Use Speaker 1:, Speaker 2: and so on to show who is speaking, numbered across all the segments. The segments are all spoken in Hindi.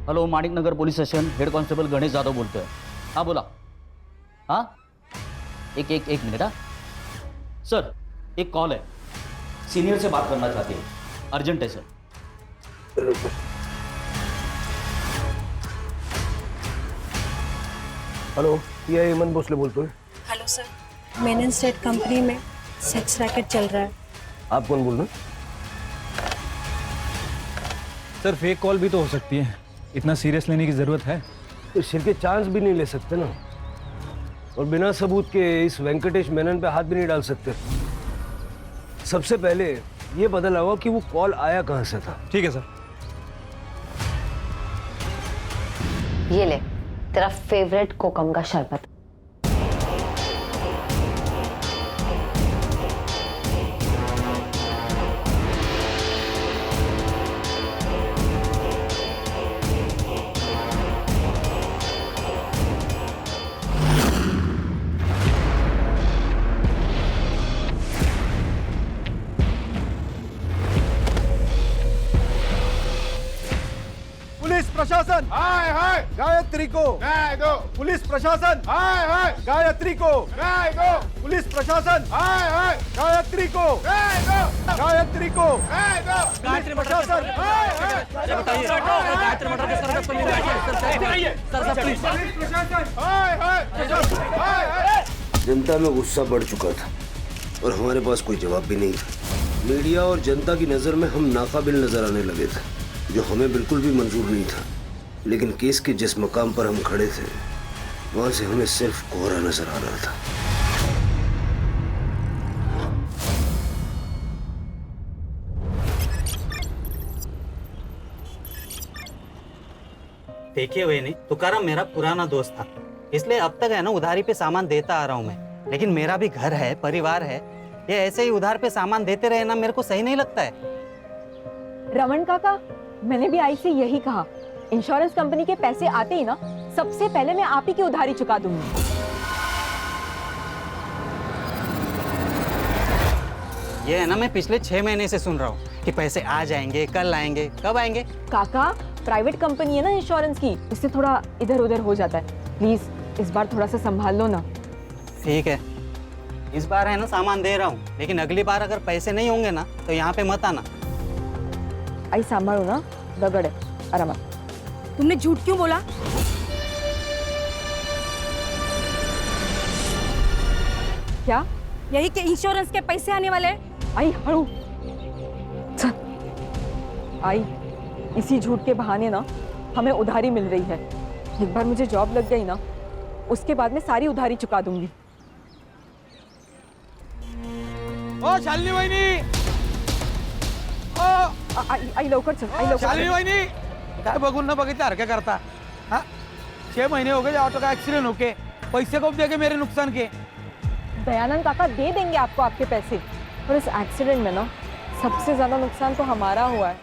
Speaker 1: Hello, Manik Nagar police station, head constable Ganesh Jadhav बोलते हैं। हाँ बोला। हाँ, एक मिनट। हाँ सर, एक कॉल है, सीनियर से बात करना चाहती है, अर्जेंट है सर।
Speaker 2: हेलो, ये हेमंत भोसले बोलते हैं।
Speaker 3: Hello sir, Menon state company में सेक्स रैकेट चल रहा है।
Speaker 2: आप कौन बोल रहे हैं?
Speaker 4: सर फेक कॉल भी तो हो सकती है, इतना सीरियस लेने की जरूरत है?
Speaker 2: तो सिर के चांस भी नहीं ले सकते ना, और बिना सबूत के इस वेंकटेश मेनन पे हाथ भी नहीं डाल सकते। सबसे पहले ये पता लगाओ कि वो कॉल आया कहां से था।
Speaker 4: ठीक है सर।
Speaker 5: ये ले तेरा फेवरेट कोकम का शरबत।
Speaker 6: पुलिस प्रशासन,
Speaker 7: हाय हाय,
Speaker 6: गायत्री को
Speaker 7: न्याय दो।
Speaker 6: पुलिस प्रशासन,
Speaker 7: हाय हाय,
Speaker 6: गायत्री को
Speaker 7: न्याय दो।
Speaker 6: पुलिस प्रशासन,
Speaker 7: हाय हाय,
Speaker 6: गायत्री को
Speaker 7: न्याय दो।
Speaker 6: गायत्री को
Speaker 7: न्याय दो।
Speaker 6: पुलिस प्रशासन।
Speaker 7: हाय हाय, हाय हाय, हाय हाय।
Speaker 2: जनता में गुस्सा बढ़ चुका था और हमारे पास कोई जवाब भी नहीं था। मीडिया और जनता की नजर में हम नाकाबिल नजर आने लगे थे, जो हमें बिल्कुल भी मंजूर नहीं था। लेकिन केस के जिस मकाम पर हम खड़े थे, वहां से हमें सिर्फ कोहरा नजर आ रहा था।
Speaker 8: देखिए वेनी, तुकाराम मेरा पुराना दोस्त था, इसलिए अब तक है ना उधारी पे सामान देता आ रहा हूँ मैं। लेकिन मेरा भी घर है, परिवार है, ये ऐसे ही उधार पे सामान देते रहे ना, मेरे को सही नहीं लगता है।
Speaker 9: रमन काका, मैंने भी आई से यही कहा, इंश्योरेंस कंपनी के पैसे आते ही ना सबसे पहले मैं आप ही की उधारी चुका दूंगी।
Speaker 8: ये है ना, मैं पिछले 6 महीने से सुन रहा हूँ कि पैसे आ जाएंगे, कल आएंगे, कब आएंगे।
Speaker 9: काका, प्राइवेट कंपनी है ना इंश्योरेंस की, इससे थोड़ा इधर उधर हो जाता है। प्लीज इस बार थोड़ा सा संभाल लो ना।
Speaker 8: ठीक है, इस बार है ना सामान दे रहा हूँ, लेकिन अगली बार अगर पैसे नहीं होंगे ना तो यहाँ पे मत आना।
Speaker 9: आई संभालो ना, दगड़ है आराम।
Speaker 3: तुमने झूठ क्यों बोला?
Speaker 9: क्या?
Speaker 3: यही कि इंश्योरेंस के पैसे आने वाले हैं।
Speaker 9: आई हड़ू आई, इसी झूठ के बहाने ना हमें उधारी मिल रही है। एक बार मुझे जॉब लग गई ना, उसके बाद मैं सारी उधारी चुका दूंगी।
Speaker 6: ओ शालिनी वहिनी,
Speaker 9: आई लवकर चल, आई लवकर
Speaker 6: शालिनी
Speaker 9: चल।
Speaker 6: वहिनी, काय बघून न बघितल्यासारख्या करता? हाँ, 6 महीने हो गए ऑटो का एक्सीडेंट होके, पैसे कब देंगे मेरे नुकसान के?
Speaker 9: दयानंद काका दे देंगे आपको आपके पैसे, और इस एक्सीडेंट में ना सबसे ज्यादा नुकसान तो हमारा हुआ है।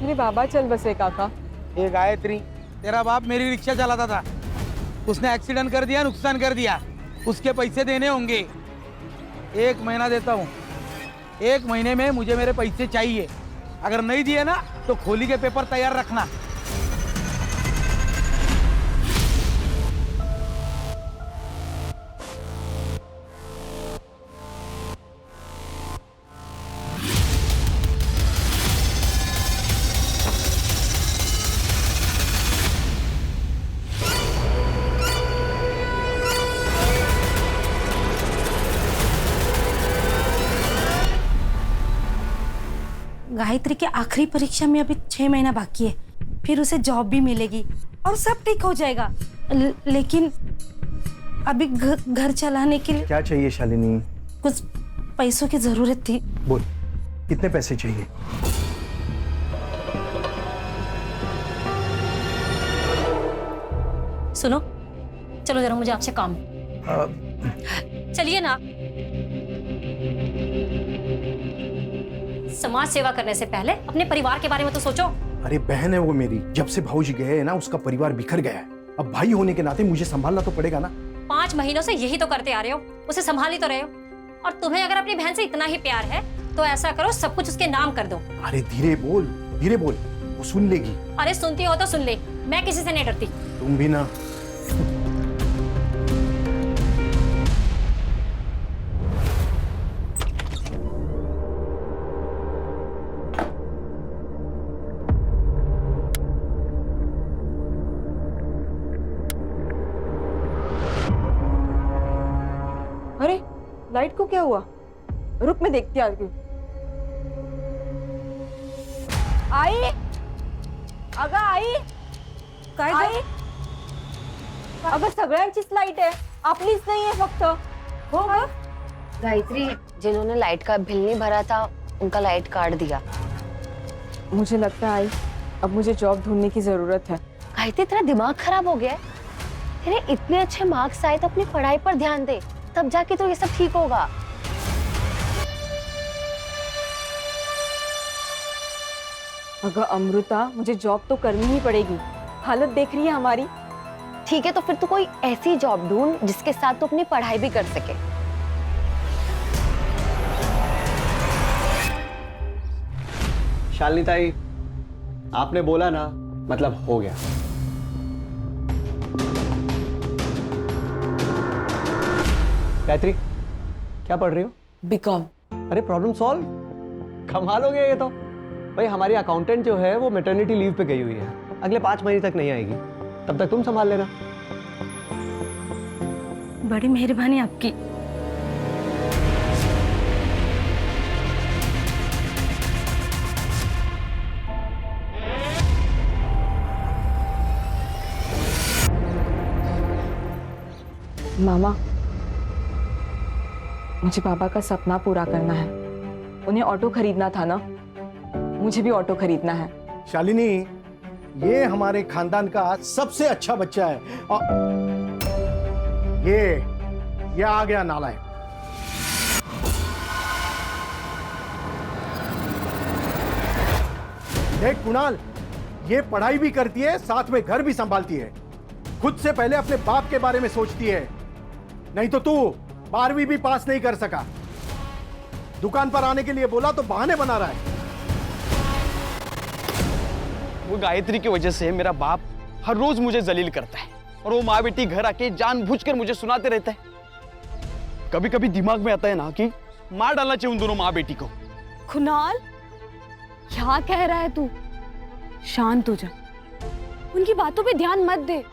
Speaker 9: मेरे बाबा चल बसे काका।
Speaker 6: ये गायत्री, तेरा बाप मेरी रिक्शा चलाता था, उसने एक्सीडेंट कर दिया, नुकसान कर दिया, उसके पैसे देने होंगे। 1 महीना देता हूँ, 1 महीने में मुझे मेरे पैसे चाहिए। अगर नहीं दिए ना तो खोली के पेपर तैयार रखना।
Speaker 3: गायत्री की आखिरी परीक्षा में अभी 6 महीना बाकी है, फिर उसे जॉब भी मिलेगी और सब ठीक हो जाएगा। लेकिन अभी घर चलाने के लिए
Speaker 10: क्या चाहिए शालिनी?
Speaker 3: कुछ पैसों की जरूरत थी।
Speaker 10: बोल, कितने पैसे चाहिए?
Speaker 11: सुनो, चलो जरा, मुझे आपसे काम है। चलिए ना। समाज सेवा करने से पहले अपने परिवार के बारे में तो सोचो।
Speaker 10: अरे बहन है वो मेरी, जब से भाऊजी गए हैं ना उसका परिवार बिखर गया है। अब भाई होने के नाते मुझे संभालना तो पड़ेगा ना।
Speaker 11: 5 महीनों से यही तो करते आ रहे हो, उसे संभाल ही तो रहे हो। और तुम्हें अगर अपनी बहन से इतना ही प्यार है तो ऐसा करो, सब कुछ उसके नाम कर दो।
Speaker 10: अरे धीरे बोल, वो सुन लेगी।
Speaker 11: अरे सुनती हो तो सुन ले, मैं किसी से नहीं डरती।
Speaker 10: तुम भी ना।
Speaker 9: अरे लाइट को क्या हुआ? रुक, मैं देखती आती हूँ। आई, अगं आई,
Speaker 3: काय
Speaker 9: आई, अगं सगळ्यांचीच लाईट आहे, आपलीच नाही आहे फक्त। हो ग
Speaker 5: गायत्री, जिन्होंने लाइट का बिल नहीं भरा था उनका लाइट काट दिया।
Speaker 9: मुझे लगता है आई, अब मुझे जॉब ढूंढने की जरूरत है।
Speaker 5: गायत्री, तेरा दिमाग खराब हो गया है? तेरे इतने अच्छे मार्क्स आए तो अपनी पढ़ाई पर ध्यान दे, तब जाके तो ये सब ठीक होगा।
Speaker 9: अगर अमृता, मुझे जॉब तो करनी ही पड़ेगी, हालत देख रही है हमारी।
Speaker 5: ठीक है, तो फिर तू कोई ऐसी जॉब ढूंढ जिसके साथ तू अपनी पढ़ाई भी कर सके।
Speaker 12: शालिनी ताई, आपने बोला ना, मतलब हो गया। गायत्री, क्या पढ़ रही हो?
Speaker 9: बीकॉम।
Speaker 12: अरे प्रॉब्लम सॉल्व, कमाल हो गया ये तो। भाई हमारी अकाउंटेंट जो है वो मैटरनिटी लीव पे गई हुई है, अगले 5 महीने तक नहीं आएगी, तब तक तुम संभाल लेना।
Speaker 3: बड़ी मेहरबानी आपकी।
Speaker 9: मामा, मुझे पापा का सपना पूरा करना है। उन्हें ऑटो खरीदना था ना, मुझे भी ऑटो खरीदना है।
Speaker 10: शालिनी, ये हमारे खानदान का सबसे अच्छा बच्चा है। और ये आ गया नालायक। देख कुणाल, ये पढ़ाई भी करती है, साथ में घर भी संभालती है। खुद से पहले अपने बाप के बारे में सोचती है। नहीं तो तू 12वीं भी पास नहीं कर सका। दुकान पर आने के लिए बोला तो बहाने बना रहा है।
Speaker 13: वो गायत्री की वजह से मेरा बाप हर रोज मुझे जलील करता है और वो माँ बेटी घर आके जानबूझकर मुझे सुनाते रहता है। कभी कभी दिमाग में आता है ना कि मार डालना चाहिए उन दोनों माँ बेटी को।
Speaker 14: कुणाल, क्या कह रहा है तू? शांत हो जा, उनकी बातों पे ध्यान मत दे।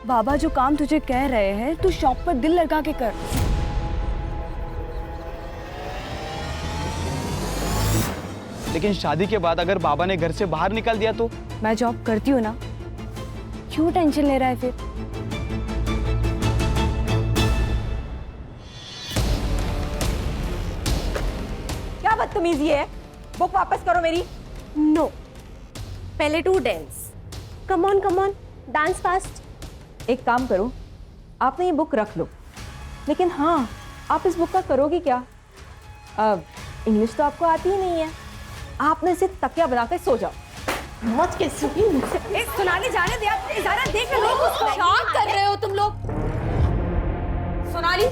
Speaker 14: बाबा जो काम तुझे कह रहे हैं, तू शॉप पर दिल लगा के कर।
Speaker 13: लेकिन शादी के बाद अगर बाबा ने घर से बाहर निकाल दिया तो?
Speaker 14: मैं जॉब करती हूँ ना, क्यों टेंशन ले रहा है फिर?
Speaker 9: क्या बदतमीजी है? बुक वापस करो मेरी।
Speaker 14: नो, पहले टू dance. Come on, dance fast.
Speaker 9: एक काम करो, आपने ये बुक रख लो, लेकिन हाँ, आप इस बुक का करोगी क्या? अब इंग्लिश तो आपको आती ही नहीं है, आपने इसे तकिया बनाकर सो जाओ। मत के
Speaker 14: सुनाने जाने दिया, ज़रा देख लो, क्या कर रहे हो तुम लोग?
Speaker 9: सोनाली,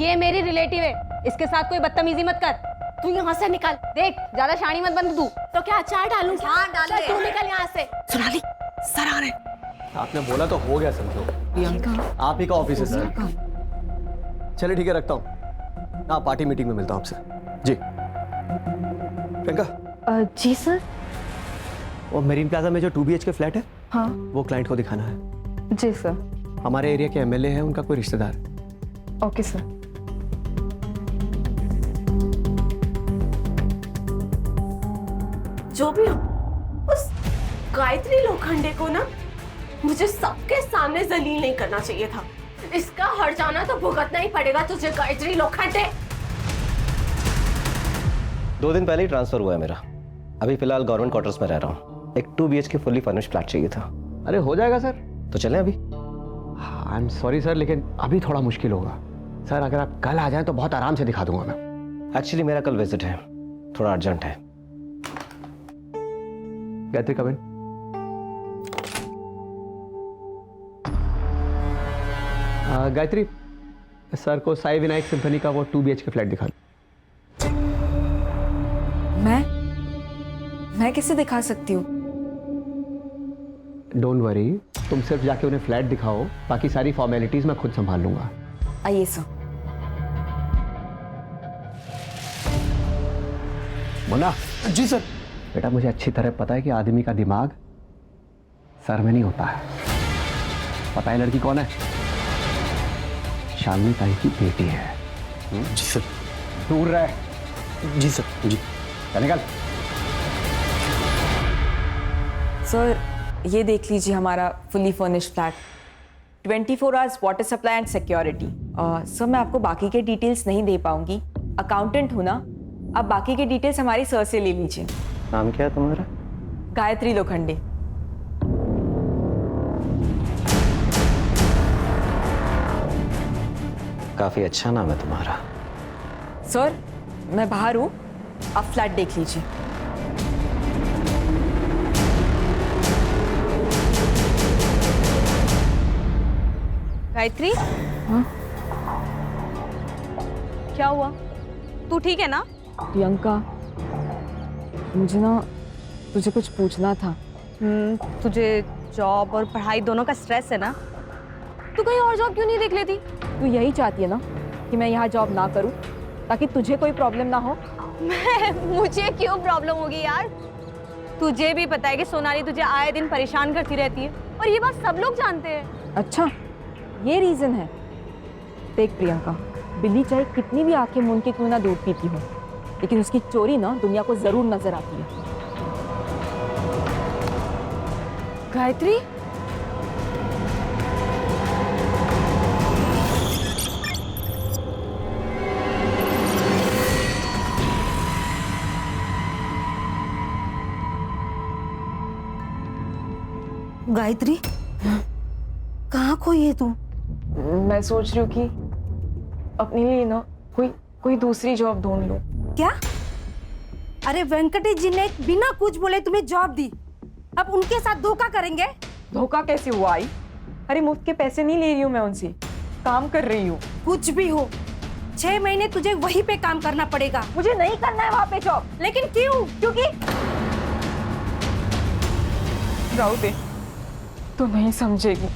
Speaker 9: ये मेरी रिलेटिव है, इसके साथ कोई बदतमीजी मत कर।
Speaker 14: तू यहाँ से निकल।
Speaker 9: देख, ज्यादा शानी मत बन तू।
Speaker 14: तो क्या अचार डालूं?
Speaker 9: हाँ, डाल दे।
Speaker 14: तू निकल यहाँ से।
Speaker 3: सोनाली, सर आ रहे।
Speaker 12: आपने बोला तो हो गया समझो। आप ही का ऑफिस है सर। चलिए ठीक है, रखता हूँ। हाँ, पार्टी मीटिंग में मिलता हूँ आपसे। जी प्रियंका।
Speaker 9: जी सर।
Speaker 12: वो मेरीन प्लाजा में जो 2 BHK फ्लैट है,
Speaker 9: हाँ,
Speaker 12: वो क्लाइंट को दिखाना है।
Speaker 9: जी सर।
Speaker 12: हमारे एरिया के MLA है, उनका कोई रिश्तेदार।
Speaker 9: Okay sir.
Speaker 14: जो भी हो, उस गायत्री लोखंडे को ना मुझे सबके सामने जलील नहीं करना चाहिए था। इसका हट जाना तो भुगतना ही पड़ेगा तुझे, गायत्री लोखंडे।
Speaker 15: 2 दिन पहले ही ट्रांसफर हुआ है मेरा। अभी फिलहाल गवर्नमेंट क्वार्टर्स में रह रहा हूँ। एक 2 BHK फुल्ली फर्निश्ड फ्लैट चाहिए था।
Speaker 12: अरे हो जाएगा सर।
Speaker 15: तो चलें अभी?
Speaker 12: आई एम सॉरी सर, लेकिन अभी थोड़ा मुश्किल होगा सर। अगर आप कल आ जाएं तो बहुत आराम से दिखा दूंगा मैं।
Speaker 15: एक्चुअली मेरा कल विजिट है, थोड़ा अर्जेंट है।
Speaker 12: गायत्री कम इन। गायत्री, सर को साई विनायक सिम्फनी का वो 2 BHK फ्लैट दिखा दो।
Speaker 9: मैं कैसे दिखा सकती हूँ?
Speaker 12: डोंट वरी, तुम सिर्फ जाके उन्हें फ्लैट दिखाओ, बाकी सारी फॉर्मेलिटीज मैं खुद संभाल लूंगा।
Speaker 9: आइए सर।
Speaker 12: मुन्ना।
Speaker 13: जी सर।
Speaker 12: बेटा मुझे अच्छी तरह पता है कि आदमी का दिमाग सर में नहीं होता है। पता है लड़की कौन है? शालिनी ताई की बेटी है।
Speaker 13: जी सर।
Speaker 12: दूर रहे।
Speaker 13: जी सर। जी।
Speaker 12: चल निकल।
Speaker 9: सर ये देख लीजिए हमारा fully furnished flat, 24 hours water supply and security. Sir मैं आपको बाकी के डिटेल्स नहीं दे पाऊंगी, अकाउंटेंट हूँ ना, आप बाकी के डिटेल्स हमारी सर से ले लीजिए।
Speaker 15: नाम क्या है तुम्हारा?
Speaker 9: गायत्री लोखंडे।
Speaker 15: काफी अच्छा नाम है तुम्हारा।
Speaker 9: सर मैं बाहर हूँ, आप फ्लैट देख लीजिए।
Speaker 14: गायत्री, क्या हुआ? तू ठीक है ना?
Speaker 9: प्रियंका मुझे ना तुझे कुछ पूछना था।
Speaker 14: तुझे जॉब और पढ़ाई दोनों का स्ट्रेस है ना? तू कहीं और जॉब क्यों नहीं देख लेती?
Speaker 9: तू यही चाहती है ना कि मैं यहाँ जॉब ना करूँ ताकि तुझे कोई प्रॉब्लम ना हो?
Speaker 14: मुझे क्यों प्रॉब्लम होगी यार? तुझे भी पता है कि सोनाली तुझे आए दिन परेशान करती रहती है और ये बात सब लोग जानते हैं।
Speaker 9: अच्छा ये रीजन है। देख प्रियंका, बिल्ली चाहे कितनी भी आंखें मूंद के क्यों ना दूध पीती हो, लेकिन उसकी चोरी ना दुनिया को जरूर नजर आती है।
Speaker 14: गायत्री,
Speaker 3: गायत्री, कहाँ खोई है तू?
Speaker 9: मैं सोच रही हूँ कि अपने लिए ना कोई दूसरी जॉब ढूंढ लूं।
Speaker 3: क्या? अरे वेंकटेश जी ने बिना कुछ बोले तुम्हें जॉब दी, अब उनके साथ धोखा करेंगे?
Speaker 9: धोखा कैसे हुआ आई? अरे मुफ्त के पैसे नहीं ले रही हूँ मैं उनसे, काम कर रही हूँ।
Speaker 3: कुछ भी हो, 6 महीने तुझे वहीं पे काम करना पड़ेगा।
Speaker 9: मुझे नहीं करना है वहाँ पे जॉब।
Speaker 3: लेकिन क्यों?
Speaker 9: क्योंकि राहु दे, तो नहीं समझेगी।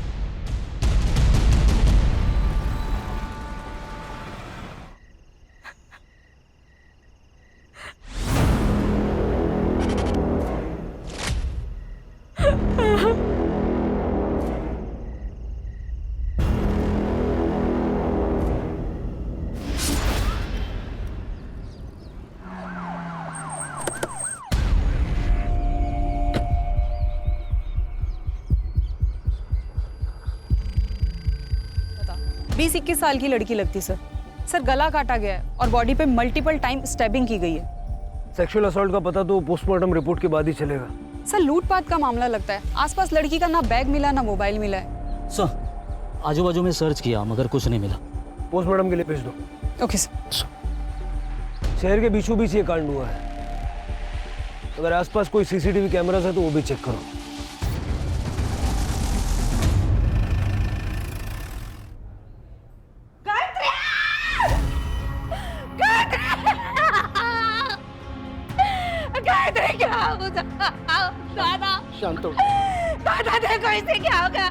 Speaker 14: बीस 21 साल की लड़की लगती सर। सर गला काटा गया है और बॉडी पे मल्टीपल टाइम स्टैबिंग की गई है।
Speaker 2: सेक्सुअल असॉल्ट का पता तो पोस्टमार्टम रिपोर्ट के बाद ही चलेगा।
Speaker 14: सर लूटपाट का मामला लगता है। आसपास लड़की का ना बैग मिला ना मोबाइल मिला है।
Speaker 1: सर आजू बाजू में सर्च किया मगर कुछ नहीं मिला।
Speaker 2: पोस्टमार्टम के लिए भेज दो।
Speaker 14: Okay sir.
Speaker 2: शहर के बीचों बीच ये कांड हुआ है, अगर आसपास कोई सीसीटीवी कैमरास है तो वो भी चेक करो।
Speaker 14: दादा
Speaker 2: शांत हो।
Speaker 14: दादा देखो इसे क्या हो गया?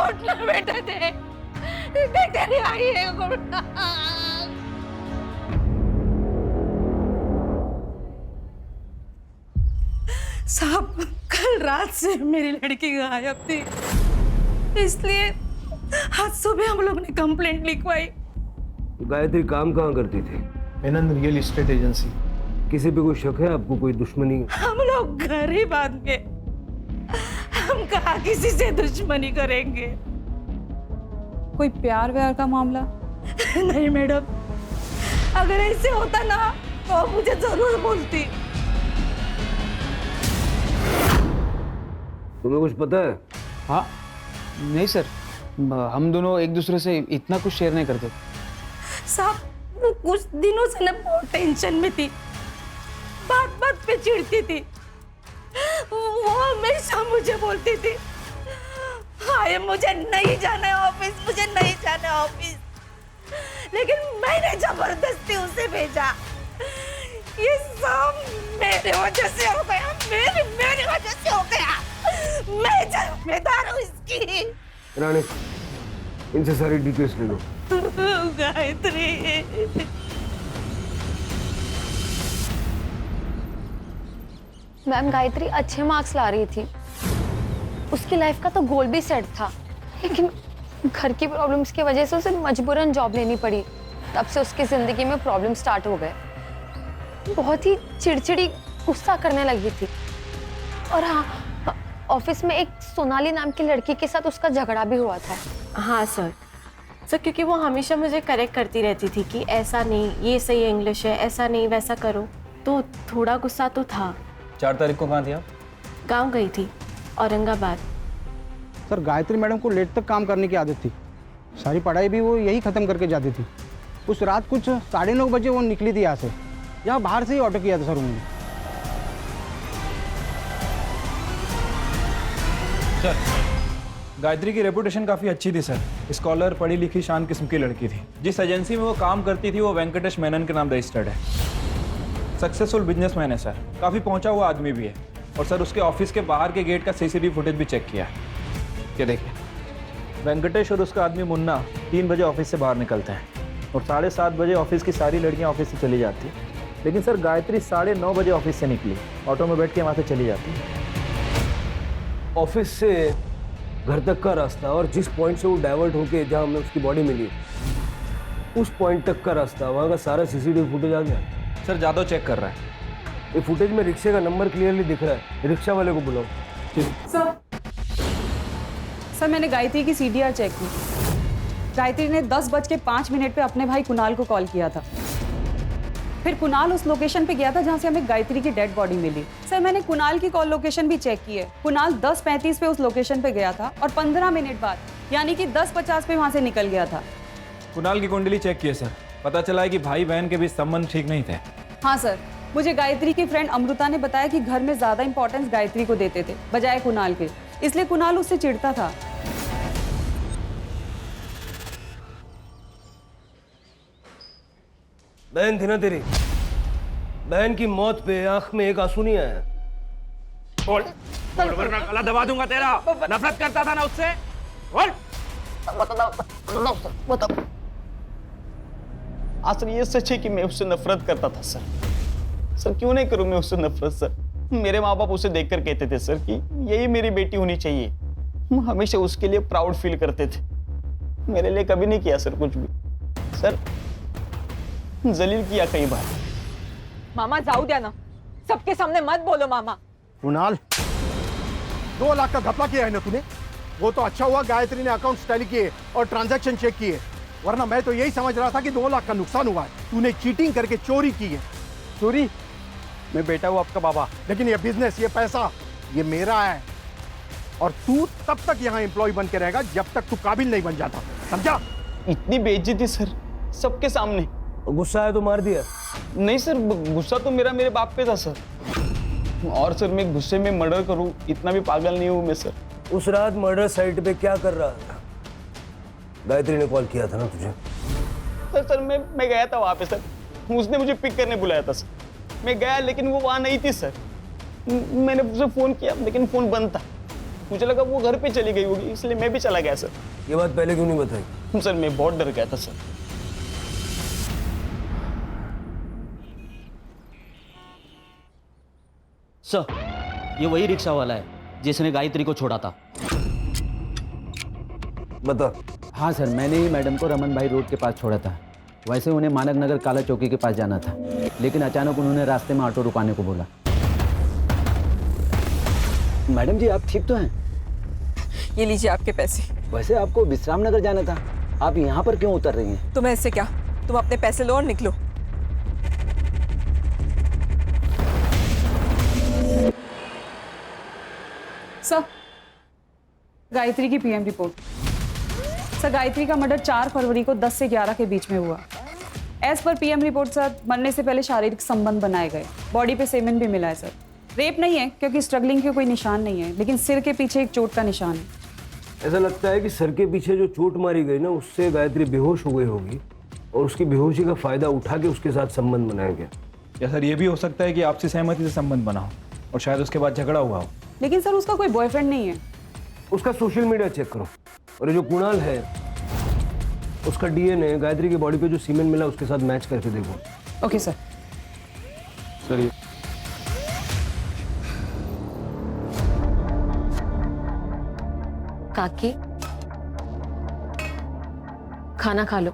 Speaker 14: उठ ना बेटा, देख तेरी आई है।
Speaker 3: साहब कल रात से मेरी लड़की गायब थी, इसलिए आज सुबह हम लोग ने कंप्लेंट लिखवाई।
Speaker 2: गायत्री काम कहाँ करती थी?
Speaker 4: Menon real estate agency.
Speaker 2: किसी पे कोई शक है आपको? कोई दुश्मनी?
Speaker 3: हम लोग घर ही बांध के, हम कहाँ किसी से दुश्मनी करेंगे?
Speaker 14: कोई प्यार व्यार का मामला?
Speaker 3: नहीं मैडम, अगर ऐसे होता ना तो मुझे जरूर बोलती।
Speaker 2: तुम्हें कुछ पता है?
Speaker 13: हाँ नहीं सर, हम दोनों एक दूसरे से इतना कुछ शेयर नहीं करते।
Speaker 3: साहब वो कुछ दिनों से ना बहुत टेंशन में थी, बात बात पे चिढ़ती थी। वो हमेशा मुझे बोलती थी, हाय मुझे नहीं जाना है ऑफिस, मुझे नहीं जाना है ऑफिस, लेकिन मैंने जबरदस्ती उसे भेजा। ये सब मेरे वजह से हो गया, मेरी वजह से हो गया। मैं जिम्मेदार हूँ इसकी।
Speaker 2: रानी, इनसे सारी डिटेल्स ले लो।
Speaker 3: गायत्री,
Speaker 5: मैम गायत्री अच्छे मार्क्स ला रही थी, उसकी लाइफ का तो गोल भी सेट था, लेकिन घर की प्रॉब्लम्स की वजह से उसे मजबूरन जॉब लेनी पड़ी। तब से उसकी जिंदगी में प्रॉब्लम स्टार्ट हो गए। बहुत ही चिड़चिड़ी, गुस्सा करने लगी थी। और हाँ, ऑफिस में एक सोनाली नाम की लड़की के साथ उसका झगड़ा भी हुआ था।
Speaker 3: हाँ सर, क्योंकि वो हमेशा मुझे करेक्ट करती रहती थी कि ऐसा नहीं, ये सही इंग्लिश है, ऐसा नहीं वैसा करो, तो थोड़ा गुस्सा तो था।
Speaker 4: 4 तारीख को कहाँ थी आप?
Speaker 3: गाँव गई थी, औरंगाबाद।
Speaker 6: सर गायत्री मैडम को लेट तक काम करने की आदत थी, सारी पढ़ाई भी वो यही ख़त्म करके जाती थी। उस रात कुछ 9:30 बजे वो निकली थी यहाँ से, यहाँ बाहर से ही ऑटो किया था सर उन्होंने।
Speaker 4: सर गायत्री की रेपुटेशन काफ़ी अच्छी थी सर। स्कॉलर, पढ़ी लिखी, शान किस्म की लड़की थी। जिस एजेंसी में वो काम करती थी वो वेंकटेश मेनन के नाम रजिस्टर्ड है। सक्सेसफुल बिजनेसमैन है सर, काफ़ी पहुंचा हुआ आदमी भी है। और सर उसके ऑफिस के बाहर के गेट का CCTV फुटेज भी चेक किया है। ये देखिए, वेंकटेश और उसका आदमी मुन्ना 3 बजे ऑफिस से बाहर निकलते हैं और 7:30 बजे ऑफिस की सारी लड़कियां ऑफिस से चली जाती हैं। लेकिन सर गायत्री 9:30 बजे ऑफिस से निकली, ऑटो में बैठ के वहाँ से चली जाती है।
Speaker 2: ऑफिस से घर तक का रास्ता और जिस पॉइंट से वो डाइवर्ट होके जहाँ हमें उसकी बॉडी मिली, उस पॉइंट तक का रास्ता, वहाँ का सारा CCTV फुटेज आ गया।
Speaker 4: सर जादव चेक कर रहा है।
Speaker 2: ये फुटेज में रिक्शे का नंबर क्लियरली दिख रहा है। रिक्शा वाले को बुलाओ।
Speaker 14: सर मैंने गायत्री की CDR चेक की। गायत्री ने 10:05 पे अपने भाई कुणाल को कॉल किया था। फिर कुणाल उस लोकेशन पे गया था जहाँ से हमें गायत्री की डेड बॉडी मिली। सर मैंने कुणाल की कॉल लोकेशन भी चेक की है। कुणाल 10:35 पे उस लोकेशन पे गया था और 15 मिनट बाद यानी कि 10:50 पे वहाँ से निकल गया था।
Speaker 4: कुणाल की कुंडली चेक की है सर, पता चला है कि भाई बहन के बीच संबंध ठीक नहीं थे।
Speaker 14: हाँ सर, मुझे गायत्री की फ्रेंड अमृता ने बताया कि घर में ज्यादा इंपॉर्टेंस गायत्री को देते थे बजाय कुणाल के, इसलिए कुणाल उससे चिढ़ता था।
Speaker 2: बहन थी ना तेरी, बहन की मौत पे आंख में एक आंसू नहीं आया।
Speaker 7: बोल, वरना गला दबा दूंगा तेरा। नफरत करता था ना उससे, बोल।
Speaker 5: बताओ।
Speaker 13: सर ये सच है कि मैं उससे नफरत करता था सर। सर क्यों नहीं करूं मैं उससे नफरत सर। मेरे माँ बाप उसे देखकर कहते थे सर कि यही मेरी बेटी होनी चाहिए। हम हमेशा उसके लिए प्राउड फील करते थे। मेरे लिए कभी नहीं किया सर कुछ भी। सर जलील किया कई बार।
Speaker 9: मामा जाऊ द्या ना, सबके सामने मत बोलो मामा।
Speaker 10: कुणाल, 2 लाख का घपला किया है ना तूने? वो तो अच्छा हुआ गायत्री ने अकाउंट टैली किए और ट्रांजैक्शन चेक किए, वरना मैं तो यही समझ रहा था कि 2 लाख का नुकसान हुआ है। तूने चीटिंग करके चोरी की है।
Speaker 6: चोरी? मैं बेटा हूँ आपका बाबा।
Speaker 10: लेकिन ये बिजनेस, ये पैसा, ये मेरा है। और तू तब तक यहाँ एम्प्लॉय बन के रहेगा जब तक तू काबिल नहीं बन जाता, समझा?
Speaker 13: इतनी बेइज्जती सर सबके सामने।
Speaker 2: गुस्सा है तो मार दिया?
Speaker 13: नहीं सर, गुस्सा तो मेरे बाप पे था सर। और सर मैं गुस्से में मर्डर करूं इतना भी पागल नहीं हूं मैं सर।
Speaker 2: उस रात मर्डर साइट पे क्या कर रहा था? गायत्री ने कॉल किया था ना तुझे?
Speaker 13: सर मैं गया था वहां पे सर, उसने मुझे पिक करने बुलाया था सर। मैं गया लेकिन वो वहां नहीं थी सर। मैंने उसे फोन किया लेकिन फोन बंद था। मुझे लगा वो घर पे चली गई होगी, इसलिए मैं भी चला गया सर।
Speaker 2: ये बात पहले क्यों नहीं बताई?
Speaker 13: सर मैं बहुत डर गया था सर।
Speaker 1: सर ये वही रिक्शा वाला है जिसने गायत्री को छोड़ा था।
Speaker 2: बता।
Speaker 16: हाँ सर, मैंने ही मैडम को रमन भाई रोड के पास छोड़ा था। वैसे उन्हें मानक नगर काला चौकी के पास जाना था, लेकिन अचानक उन्होंने रास्ते में ऑटो रुकाने को बोला। मैडम जी आप ठीक तो हैं?
Speaker 9: ये लीजिए आपके पैसे।
Speaker 16: वैसे आपको विश्राम नगर जाना था, आप यहाँ पर क्यों उतर रही हैं?
Speaker 9: तुम्हें इससे क्या, तुम अपने पैसे लो और निकलो।
Speaker 14: सर गायत्री की PM रिपोर्ट। सर गायत्री का मर्डर 4 फरवरी को 10 से 11 के बीच में हुआ। As per PM report sir, मरने से पहले शारीरिक संबंध बनाए गए। बॉडी पे सेमेन भी मिला है सर। रेप नहीं है क्योंकि स्ट्रगलिंग के कोई निशान नहीं है, लेकिन सिर के पीछे एक चोट का निशान है।
Speaker 2: ऐसा लगता है कि सर के पीछे जो चोट मारी गई ना, उससे गायत्री बेहोश हो गई होगी और उसकी बेहोशी का फायदा उठा के उसके साथ संबंध बनाया गया।
Speaker 4: या सर ये भी हो सकता है कि आपसी सहमति से संबंध बना हो और शायद उसके बाद झगड़ा हुआ हो।
Speaker 14: लेकिन सर उसका कोई बॉयफ्रेंड नहीं है।
Speaker 2: उसका सोशल मीडिया चेक करो, और ये जो कुणाल है उसका डीएनए गायत्री की बॉडी पे जो सीमेंट मिला उसके साथ मैच करके देखो।
Speaker 9: Okay sir.
Speaker 2: चलिए।
Speaker 5: काकी, खाना खा लो।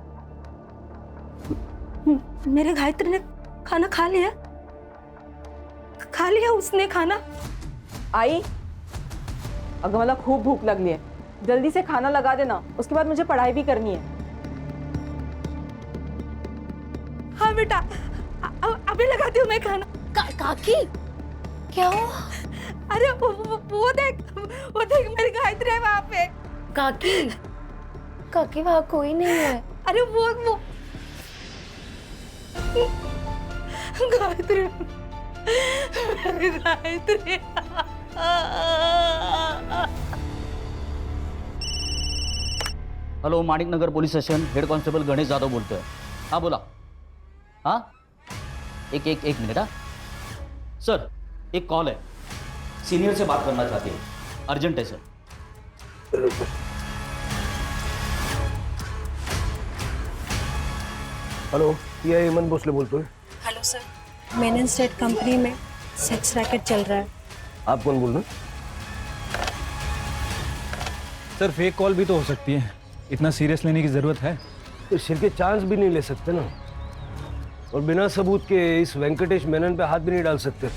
Speaker 3: मेरे गायत्री ने खाना खा लिया उसने खाना।
Speaker 9: आई, अगर मतलब खूब भूख लग रही है, जल्दी से खाना लगा देना, उसके बाद मुझे पढ़ाई भी करनी है।
Speaker 3: हाँ बेटा, अभी लगाती हूँ मैं खाना।
Speaker 5: काकी क्या हो?
Speaker 3: अरे वो देख मेरी गायत्री है वहाँ पे।
Speaker 5: काकी वहाँ कोई नहीं है।
Speaker 3: अरे वो Gayatri, Gayatri.
Speaker 1: Hello, Manik Nagar police station, head constable Ganesh Jadhav बोलतोय। हाँ बोला। हाँ एक मिनट। हाँ सर, एक कॉल है, सीनियर से बात करना चाहती है, अर्जेंट है सर।
Speaker 2: हेलो, ये हेमंत भोसले बोलते हैं।
Speaker 11: Hello sir, Menon state company में सेक्स रैकेट चल रहा है।
Speaker 2: आप कौन बोल रहे हैं?
Speaker 4: सर फेक कॉल भी तो हो सकती है, इतना सीरियस लेने की जरूरत है?
Speaker 2: तो सिर के चांस भी नहीं ले सकते ना, और बिना सबूत के इस वेंकटेश मेनन पे हाथ भी नहीं डाल सकते।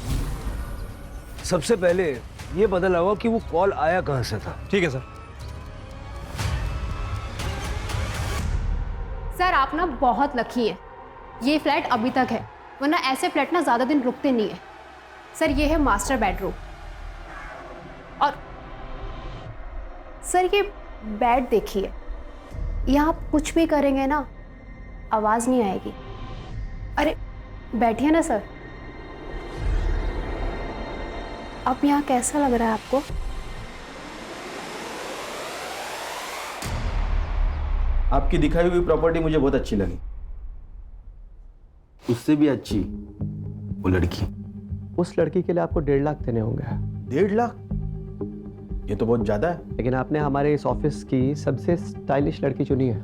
Speaker 2: सबसे पहले ये पता लगाओ कि वो कॉल आया कहां से था।
Speaker 4: ठीक है सर।
Speaker 14: सर आप ना बहुत लकी है, ये फ्लैट अभी तक है, वरना ऐसे फ्लैट ना ज़्यादा दिन रुकते नहीं है। सर ये है मास्टर बेडरूम, और सर ये बेड देखिए, यहाँ आप कुछ भी करेंगे ना आवाज़ नहीं आएगी। अरे बैठिए ना सर। अब यहाँ कैसा लग रहा है आपको?
Speaker 4: आपकी दिखाई हुई प्रॉपर्टी मुझे बहुत अच्छी लगी, उससे भी अच्छी वो लड़की।
Speaker 12: उस लड़की के लिए आपको 1.5 लाख देने होंगे।
Speaker 4: 1.5 लाख? ये तो बहुत ज्यादा है।
Speaker 12: लेकिन आपने हमारे इस ऑफिस की सबसे स्टाइलिश लड़की चुनी है,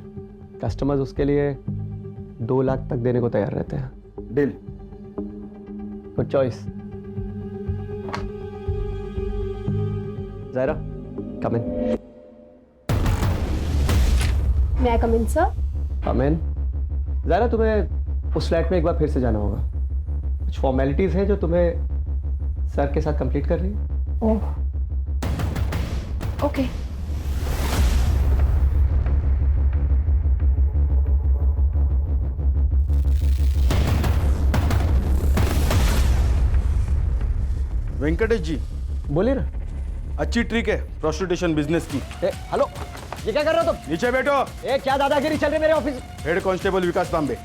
Speaker 12: कस्टमर्स उसके लिए 2 लाख तक देने को तैयार रहते हैं।
Speaker 4: Deal.
Speaker 12: Good choice. Zaira, come in.
Speaker 14: May I come in sir?
Speaker 12: कम इन। ज़ायरा, तुम्हें उस फ्लैट में एक बार फिर से जाना होगा, कुछ फॉर्मेलिटीज़ हैं जो तुम्हें सर के साथ कंप्लीट कर रही है।
Speaker 14: Oh okay.
Speaker 4: वेंकटेश जी
Speaker 12: बोलिए ना।
Speaker 4: अच्छी ट्रिक है प्रोस्टिट्यूशन बिजनेस की।
Speaker 12: हेलो, ये क्या कर रहे हो तुम?
Speaker 4: नीचे बैठो।
Speaker 12: क्या दादागिरी चल रही है मेरे ऑफिस?
Speaker 4: हेड कांस्टेबल विकास तांबे।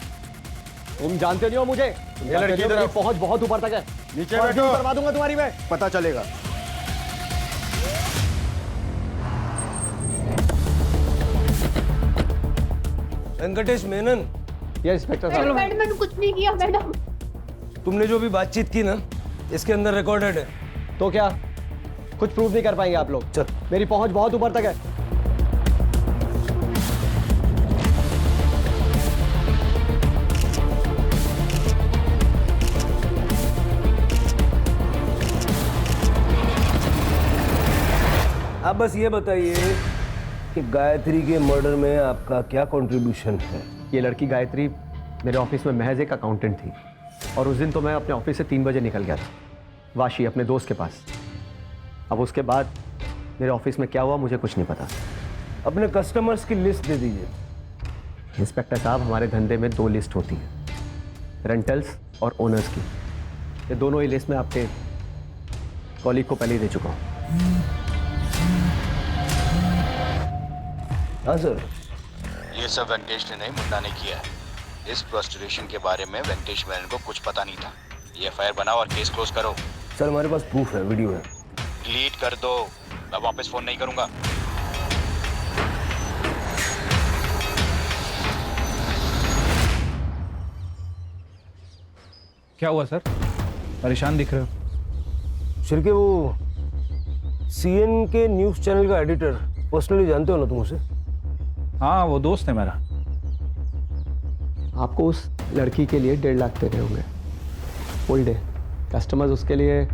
Speaker 12: तुम जानते नहीं हो मुझे,
Speaker 4: ये लड़की
Speaker 12: मेरी पहुंच बहुत ऊपर तक है।
Speaker 4: नीचे बैठो,
Speaker 12: करवा दूंगा तुम्हारी मैं।
Speaker 4: पता चलेगा।
Speaker 2: वेंकटेश मेनन।
Speaker 12: ये इंस्पेक्टर साहब।
Speaker 14: मैंने कुछ नहीं किया मैडम।
Speaker 2: तुमने जो भी बातचीत की ना, इसके अंदर रिकॉर्डेड है।
Speaker 12: तो क्या कुछ प्रूव नहीं कर पाएंगे आप लोग?
Speaker 2: चल,
Speaker 12: मेरी पहुंच बहुत ऊपर तक है।
Speaker 2: आप बस ये बताइए कि गायत्री के मर्डर में आपका क्या कंट्रीब्यूशन है?
Speaker 12: ये लड़की गायत्री मेरे ऑफिस में महज एक अकाउंटेंट थी, और उस दिन तो मैं अपने ऑफिस से 3 बजे निकल गया था वाशी अपने दोस्त के पास। अब उसके बाद मेरे ऑफिस में क्या हुआ मुझे कुछ नहीं पता।
Speaker 2: अपने कस्टमर्स की लिस्ट दे दीजिए।
Speaker 12: इंस्पेक्टर साहब, हमारे धंधे में 2 लिस्ट होती है, रेंटल्स और ओनर्स की। ये दोनों ही लिस्ट में आपके कॉलीग को पहले ही दे चुका हूँ।
Speaker 2: हाँ सर।
Speaker 17: ये सब वेंकटेश ने नहीं, मुन्ना ने किया है। इस प्रोस्टिट्यूशन के बारे में वेंकटेश मेनन को कुछ पता नहीं था। ये एफआईआर बनाओ और केस क्लोज करो।
Speaker 2: सर हमारे पास प्रूफ है, वीडियो है।
Speaker 17: डिलीट कर दो, मैं वापस फोन नहीं करूंगा।
Speaker 4: क्या हुआ सर, परेशान दिख रहे हो?
Speaker 2: शिरके, वो सीएन के न्यूज़ चैनल का एडिटर पर्सनली जानते हो ना तुम उसे?
Speaker 4: हाँ, वो दोस्त है मेरा।
Speaker 12: आपको उस लड़की के लिए 1.5 लाख देने होंगे फुल डे। कस्टमर्स उसके लिए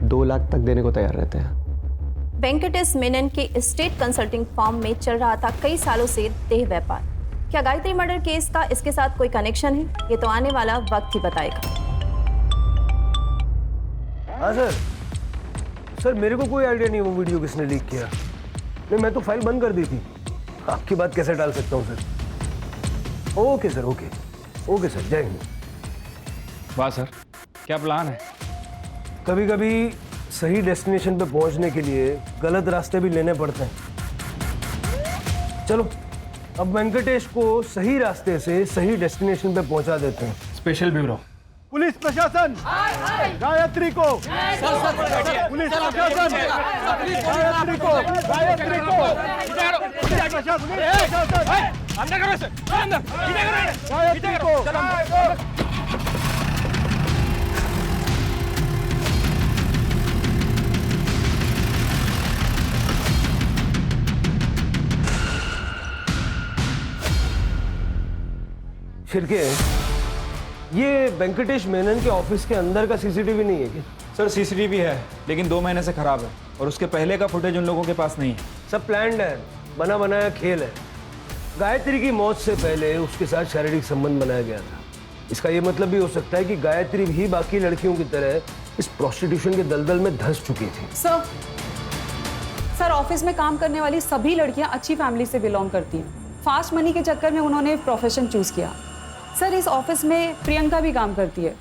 Speaker 12: 2 लाख तक देने को तैयार रहते हैं।
Speaker 18: वेंकटेश मेनन के स्टेट कंसल्टिंग फर्म में चल रहा था कई सालों से देह व्यापार। क्या गायत्री मर्डर केस का इसके साथ कोई कनेक्शन है? ये तो आने वाला वक्त ही बताएगा।
Speaker 2: हाँ सर। सर मेरे को कोई आइडिया नहीं वो वीडियो किसने लीक किया। नहीं, मैं तो फाइल बंद कर दी थी। आपकी बात कैसे डाल सकता हूँ sir? Okay sir, okay okay sir, जय हिंद।
Speaker 4: वाह सर, क्या प्लान है?
Speaker 2: कभी कभी सही डेस्टिनेशन पे पहुंचने के लिए गलत रास्ते भी लेने पड़ते हैं। चलो अब वेंकटेश को सही रास्ते से सही डेस्टिनेशन पे पहुंचा देते हैं।
Speaker 4: स्पेशल ब्यूरो,
Speaker 10: पुलिस प्रशासन, गायत्री को, पुलिस प्रशासन, गायत्री को, गायत्री को,
Speaker 7: अंदर करो सर, अंदर,
Speaker 10: गायत्री को।
Speaker 2: छिड़के, ये वेंकटेश मेनन के ऑफिस के अंदर का सीसीटीवी नहीं है क्या?
Speaker 4: सर सीसीटीवी है, लेकिन 2 महीने से खराब है और उसके पहले का फुटेज उन लोगों के पास नहीं है।
Speaker 2: सब प्लान्ड है, बना बनाया खेल है। गायत्री की मौत से पहले उसके साथ शारीरिक संबंध बनाया गया था। इसका ये मतलब भी हो सकता है कि गायत्री भी बाकी लड़कियों की तरह इस प्रोस्टिट्यूशन के दलदल में धंस चुकी थी।
Speaker 14: सर ऑफिस में काम करने वाली सभी लड़कियां अच्छी फैमिली से बिलोंग करती हैं। फास्ट मनी के चक्कर में उन्होंने प्रोफेशन चूज किया। सर इस ऑफिस में प्रियंका भी काम करती है,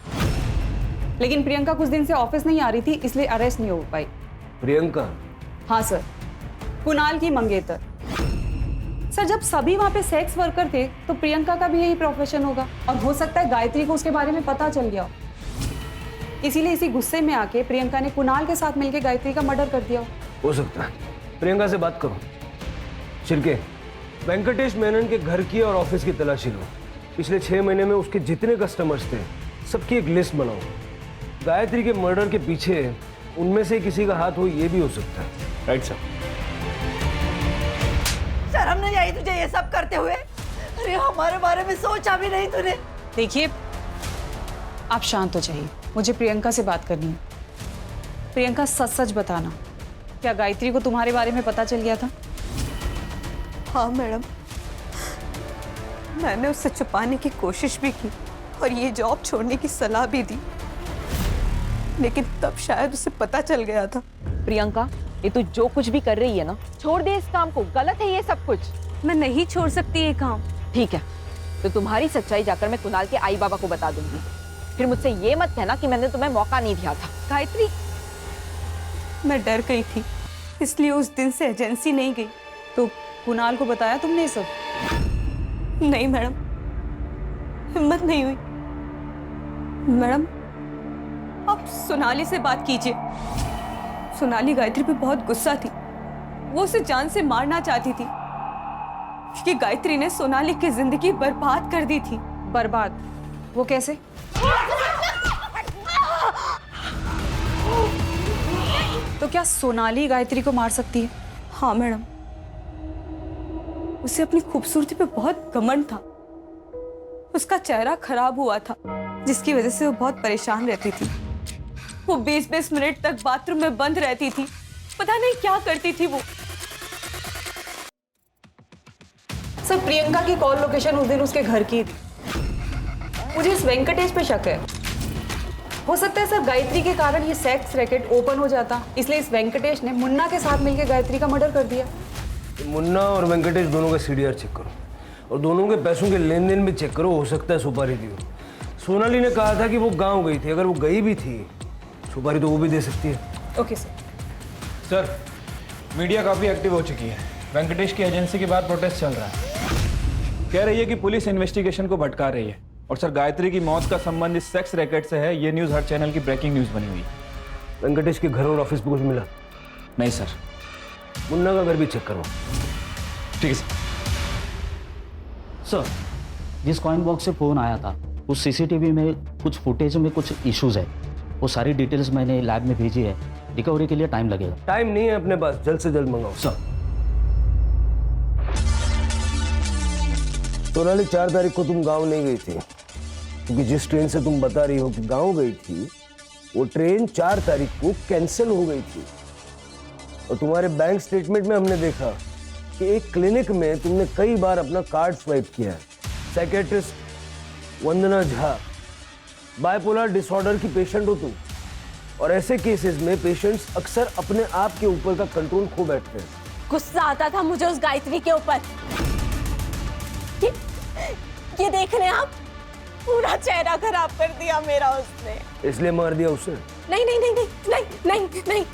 Speaker 14: लेकिन प्रियंका कुछ दिन से ऑफिस नहीं आ रही थी, इसलिए अरेस्ट नहीं हो पाई।
Speaker 2: प्रियंका?
Speaker 14: हाँ सर, कुणाल की मंगेतर। सर जब सभी वहाँ पे सेक्स वर्कर थे तो प्रियंका का भी यही प्रोफेशन होगा, और हो सकता है गायत्री को उसके बारे में पता चल गया हो, इसीलिए इसी गुस्से में आके प्रियंका ने कुणाल के साथ मिलकर गायत्री का मर्डर कर दिया
Speaker 2: हो सकता है। प्रियंका से बात करो। छिड़के, वेंकटेश मेनन के घर की और ऑफिस की तलाशी लो। पिछले 6 महीने में उसके जितने कस्टमर्स थे सबकी एक लिस्ट बनाओ। गायत्री के मर्डर के पीछे उनमें से किसी का हाथ हो, ये भी हो सकता है।
Speaker 4: Right sir.
Speaker 3: शर्म नहीं आई तुझे ये सब करते हुए? अरे हमारे बारे में सोचा भी नहीं तूने।
Speaker 14: देखिए आप शांत हो जाइए, मुझे प्रियंका से बात करनी है। प्रियंका सच सच बताना, क्या गायत्री को तुम्हारे बारे में पता चल गया था?
Speaker 3: हाँ मैडम, मैंने उससे छुपाने की कोशिश भी की और ये जॉब छोड़ने की सलाह भी दी, लेकिन तब शायद उसे पता चल गया था।
Speaker 9: प्रियंका, ये तू जो कुछ भी कर रही है ना, छोड़ दे इस काम को। गलत है ये सब कुछ।
Speaker 14: मैं नहीं छोड़ सकती ये काम।
Speaker 9: ठीक है, तो तुम्हारी सच्चाई जाकर मैं कुणाल के आई बाबा को बता दूंगी। फिर मुझसे ये मत कहना कि मैंने तुम्हें मौका नहीं दिया था।
Speaker 3: गायत्री, मैं डर गई थी, इसलिए उस दिन से एजेंसी नहीं गई।
Speaker 14: तो कुणाल को बताया तुमने ये सब?
Speaker 3: नहीं मैडम, हिम्मत नहीं हुई। मैडम आप सोनाली से बात कीजिए। सोनाली गायत्री पे बहुत गुस्सा थी, वो उसे जान से मारना चाहती थी, क्योंकि गायत्री ने सोनाली की जिंदगी बर्बाद कर दी थी।
Speaker 14: बर्बाद? वो कैसे? तो क्या सोनाली गायत्री को मार सकती है?
Speaker 3: हाँ मैडम, उसे अपनी खूबसूरती पे बहुत घमंड था। उसका चेहरा खराब हुआ था, जिसकी वजह से वो बहुत परेशान रहती थी। वो 20-20 मिनट तक बाथरूम में बंद रहती थी, पता नहीं क्या करती थी वो।
Speaker 14: सर प्रियंका की कॉल लोकेशन उस दिन उसके घर की थी। मुझे इस वेंकटेश पे शक है। हो सकता है सर गायत्री के कारण ये सेक्स रैकेट ओपन हो जाता, इसलिए इस वेंकटेश ने मुन्ना के साथ मिलकर गायत्री का मर्डर कर दिया।
Speaker 2: मुन्ना और वेंकटेश दोनों का सीडीआर चेक करो और दोनों के पैसों के लेन देन भी चेक करो। हो सकता है सुपारी दी हो। सोनाली ने कहा था कि वो गांव गई थी, अगर वो गई भी थी सुपारी तो वो भी दे सकती है।
Speaker 14: Okay sir.
Speaker 4: सर मीडिया काफ़ी एक्टिव हो चुकी है। वेंकटेश की एजेंसी के बाद प्रोटेस्ट चल रहा है। कह रही है कि पुलिस इन्वेस्टिगेशन को भटका रही है। और सर गायत्री की मौत का संबंध इस सेक्स रैकेट से है, ये न्यूज़ हर चैनल की ब्रेकिंग न्यूज़ बनी हुई है।
Speaker 2: वेंकटेश के घर और ऑफिस पे कुछ मिला?
Speaker 4: नहीं सर।
Speaker 2: मुन्ना का घर भी चेक करो।
Speaker 4: ठीक है सर।
Speaker 1: सर जिस कॉइन बॉक्स से फ़ोन आया था उस सीसीटीवी में कुछ फुटेज में कुछ इश्यूज है। वो सारी डिटेल्स मैंने लैब में भेजी है, रिकवरी के लिए टाइम लगेगा।
Speaker 2: टाइम नहीं है अपने पास, जल्द से जल्द मंगाओ।
Speaker 1: सर।
Speaker 2: सोनाली 4 तारीख को तुम गांव नहीं गई थी, क्योंकि जिस ट्रेन से तुम बता रही हो कि गांव गई थी वो ट्रेन 4 तारीख को कैंसिल हो गई थी। और तुम्हारे बैंक स्टेटमेंट में हमने देखा कि एक क्लिनिक में तुमने कई बार अपना कार्ड स्वाइप किया है। साइकेट्रिस्ट वंदना झा, बाइपोलर डिसऑर्डर की पेशेंट हो तुम, और ऐसे केसेस में पेशेंट्स अक्सर अपने आप के ऊपर का कंट्रोल खो बैठते हैं।
Speaker 3: गुस्सा आता था मुझे उस गायत्री के ऊपर। ये देख रहे हैं आप, पूरा चेहरा खराब कर दिया मेरा उसने।
Speaker 2: इसलिए मार दिया उसे?
Speaker 3: नहीं नहीं नहीं नहीं नहीं नहीं नहीं,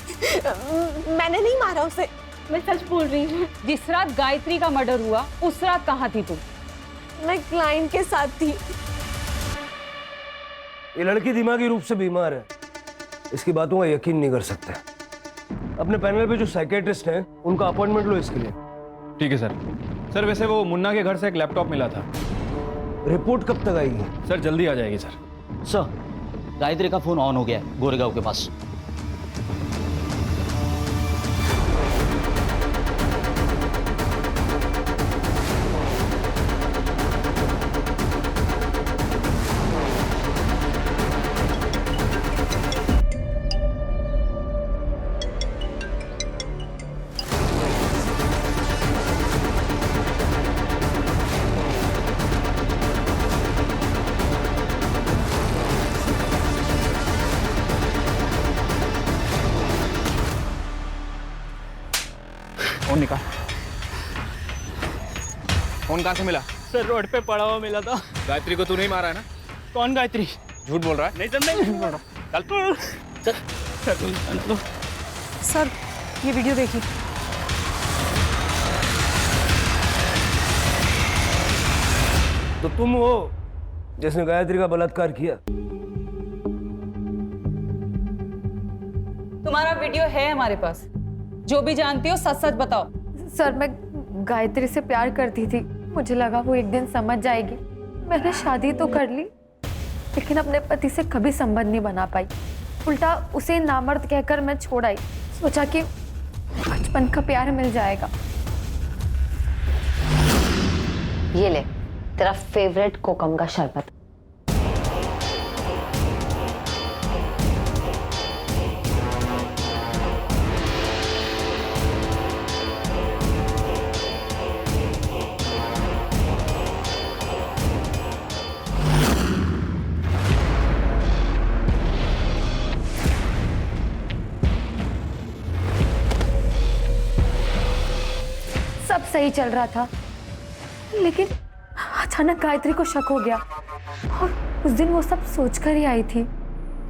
Speaker 3: मैंने नहीं मारा उसे, मैं सच बोल रही हूँ।
Speaker 14: जिस रात गायत्री का मर्डर हुआ उस रात कहाँ थी तुम?
Speaker 3: मैं क्लाइंट के साथ थी।
Speaker 2: ये लड़की दिमागी रूप से बीमार है, इसकी बातों का यकीन नहीं कर सकते। अपने पैनल पे जो साइकेट्रिस्ट हैं उनका अपॉइंटमेंट लो इसके लिए।
Speaker 4: ठीक है सर। सर वैसे वो मुन्ना के घर से एक लैपटॉप मिला था।
Speaker 2: रिपोर्ट कब तक आएगी?
Speaker 4: सर जल्दी आ जाएगी सर।
Speaker 1: सर गायत्री का फोन ऑन हो गया है गोरेगांव के पास।
Speaker 4: फोन निकाल। फोन कहाँ से मिला?
Speaker 13: सर रोड पे पड़ा हुआ मिला था।
Speaker 4: गायत्री को तू नहीं मारा है ना?
Speaker 13: कौन गायत्री?
Speaker 4: झूठ बोल रहा है?
Speaker 13: नहीं सर, मैं झूठ बोल रहा हूँ। चल
Speaker 14: सर ये वीडियो देखिए।
Speaker 2: तो तुम हो जिसने गायत्री का बलात्कार किया?
Speaker 14: तुम्हारा वीडियो है हमारे पास, जो भी जानती हो सच सच बताओ।
Speaker 5: सर मैं गायत्री से प्यार करती थी, मुझे लगा वो एक दिन समझ जाएगी। मैंने शादी तो कर ली लेकिन अपने पति से कभी संबंध नहीं बना पाई। उल्टा उसे नामर्द कहकर मैं छोड़ आई। सोचा कि बचपन का प्यार मिल जाएगा।
Speaker 19: ये ले तेरा फेवरेट कोकम का शरबत।
Speaker 5: सब सही चल रहा था लेकिन अचानक गायत्री को शक हो गया और उस दिन वो सब सोचकर ही आई थी।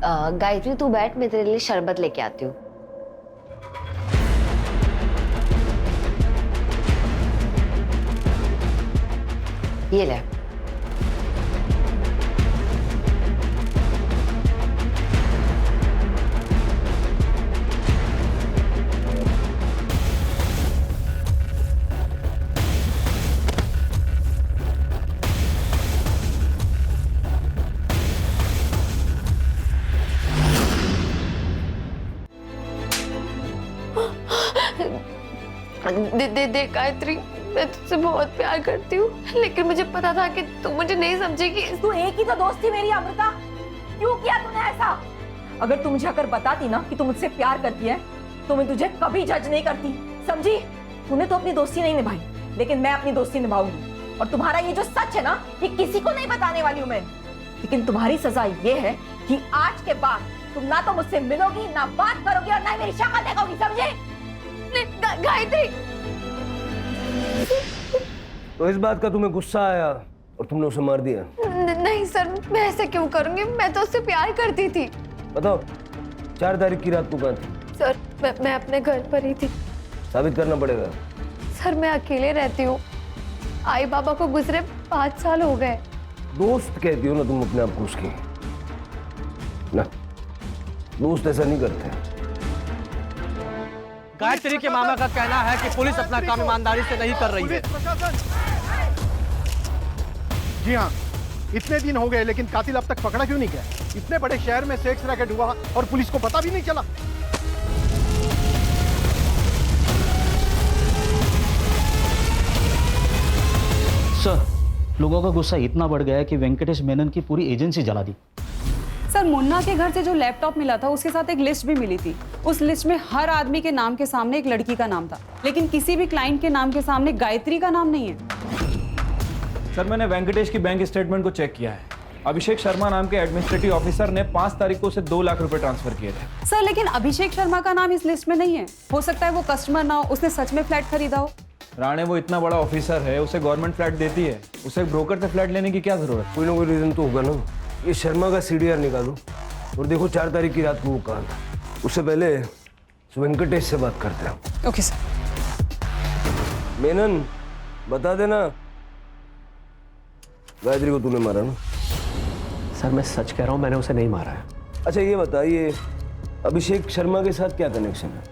Speaker 19: गायत्री तू बैठ, मैं तेरे लिए शरबत लेके आती हूँ। ये ले।
Speaker 5: दे गायत्री, मैं तुझसे बहुत प्यार करती हूँ लेकिन मुझे पता था कि तू मुझे नहीं समझेगी।
Speaker 3: तू एक ही तो दोस्त थी मेरी अमृता, क्यों किया तूने ऐसा? अगर तू मुझे अगर बताती ना कि तू मुझसे प्यार करती है तो मैं तुझे कभी जज नहीं करती, समझी? तूने तो अपनी दोस्ती नहीं निभाई लेकिन मैं अपनी दोस्ती निभाऊंगी। और तुम्हारा ये जो सच है ना, ये किसी को नहीं बताने वाली हूँ मैं। लेकिन तुम्हारी सजा ये है कि आज के बाद तुम ना तो मुझसे मिलोगी, ना बात करोगी और ना मेरी शक्ल देखोगी, समझे?
Speaker 5: गायत्री,
Speaker 2: तो इस बात का तुम्हें गुस्सा आया और तुमने उसे मार दिया?
Speaker 5: नहीं सर, मैं ऐसे क्यों करूंगी? मैं तो उससे प्यार करती थी।
Speaker 2: बताओ 4 तारीख की रात को कहाँ थी?
Speaker 5: सर मैं अपने घर पर ही थी।
Speaker 2: साबित करना पड़ेगा।
Speaker 5: सर मैं अकेले रहती हूँ, आई बाबा को गुजरे 5 साल हो गए।
Speaker 2: दोस्त कहती हो ना तुम अपने आप को उसकी, ना दोस्त ऐसा नहीं करते।
Speaker 13: गायत्री के मामा का कहना है कि पुलिस अपना काम ईमानदारी से नहीं कर रही है।
Speaker 10: जी हाँ, इतने दिन हो गए लेकिन कातिल अब तक पकड़ा क्यों नहीं गया? इतने बड़े शहर में सेक्स रैकेट हुआ और पुलिस को पता भी नहीं चला।
Speaker 1: सर, लोगों का गुस्सा इतना बढ़ गया है कि वेंकटेश मेनन की पूरी एजेंसी जला दी।
Speaker 14: सर, मुन्ना के घर से जो लैपटॉप मिला था उसके साथ एक लिस्ट भी मिली थी। उस लिस्ट में हर आदमी के नाम के सामने एक लड़की का नाम था, लेकिन किसी भी क्लाइंट के नाम के सामने गायत्री का नाम नहीं है।
Speaker 4: सर, मैंने वेंकटेश की बैंक स्टेटमेंट को चेक किया है। अभिषेक शर्मा नाम के एडमिनिस्ट्रेटिव ऑफिसर ने 5 तारीख को उसे 2 लाख रुपए ट्रांसफर किए थे।
Speaker 14: सर, लेकिन अभिषेक शर्मा का नाम इस लिस्ट में नहीं है। हो सकता है वो कस्टमर ना हो, उसने सच में फ्लैट खरीदा हो।
Speaker 4: राणे, वो इतना बड़ा ऑफिसर है, उसे गवर्नमेंट फ्लैट देती है, उसे ब्रोकर से फ्लैट लेने की क्या जरूरत?
Speaker 2: कोई ना कोई रीजन तो होगा ना। ये शर्मा का CDR निकालो और देखो 4 तारीख की रात को वो कहाँ था। उससे पहले वेंकटेश से बात करते हैं।
Speaker 14: Okay sir.
Speaker 2: मेनन, बता देना गायत्री को तूने मारा ना?
Speaker 12: सर, मैं सच कह रहा हूँ, मैंने उसे नहीं मारा है।
Speaker 2: अच्छा ये बता, ये अभिषेक शर्मा के साथ क्या कनेक्शन है?